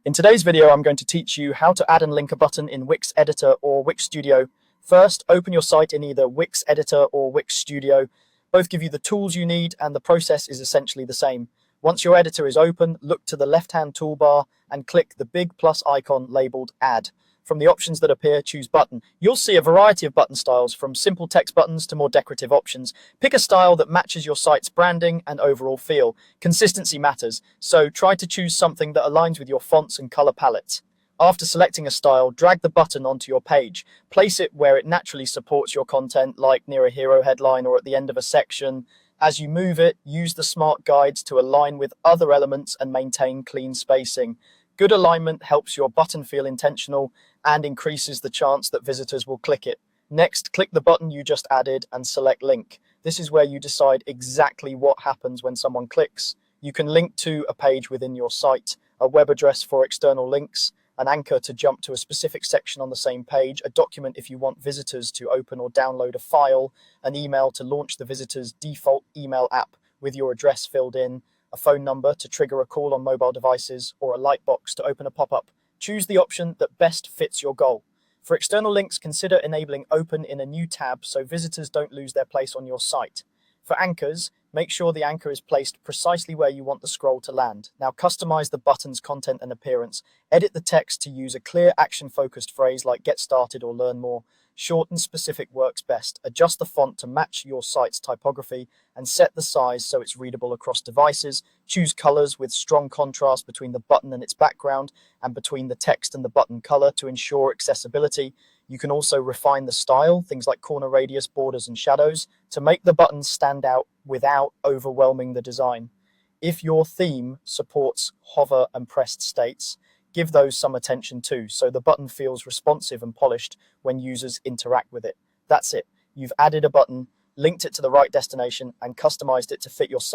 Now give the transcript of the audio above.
In today's video, I'm going to teach you how to add and link a button in Wix Editor or Wix Studio. First, open your site in either Wix Editor or Wix Studio. Both give you the tools you need and the process is essentially the same. Once your editor is open, look to the left-hand toolbar and click the big plus icon labeled Add. From the options that appear, choose Button. You'll see a variety of button styles, from simple text buttons to more decorative options. Pick a style that matches your site's branding and overall feel. Consistency matters, so try to choose something that aligns with your fonts and color palettes. After selecting a style, drag the button onto your page. Place it where it naturally supports your content, like near a hero headline or at the end of a section. As you move it, use the smart guides to align with other elements and maintain clean spacing. Good alignment helps your button feel intentional and increases the chance that visitors will click it. Next, click the button you just added and select Link. This is where you decide exactly what happens when someone clicks. You can link to a page within your site, a web address for external links, an anchor to jump to a specific section on the same page, a document if you want visitors to open or download a file, an email to launch the visitor's default email app with your address filled in, a phone number to trigger a call on mobile devices, or a light box to open a pop-up. Choose the option that best fits your goal. For external links, consider enabling Open in a new tab so visitors don't lose their place on your site. For anchors, make sure the anchor is placed precisely where you want the scroll to land. Now customize the button's content and appearance. Edit the text to use a clear action-focused phrase like Get Started or Learn More. Short and specific works best. Adjust the font to match your site's typography and set the size so it's readable across devices. Choose colors with strong contrast between the button and its background and between the text and the button color to ensure accessibility. You can also refine the style, things like corner radius, borders, and shadows, to make the button stand out without overwhelming the design. If your theme supports hover and pressed states, give those some attention too, so the button feels responsive and polished when users interact with it. That's it. You've added a button, linked it to the right destination, and customized it to fit your site.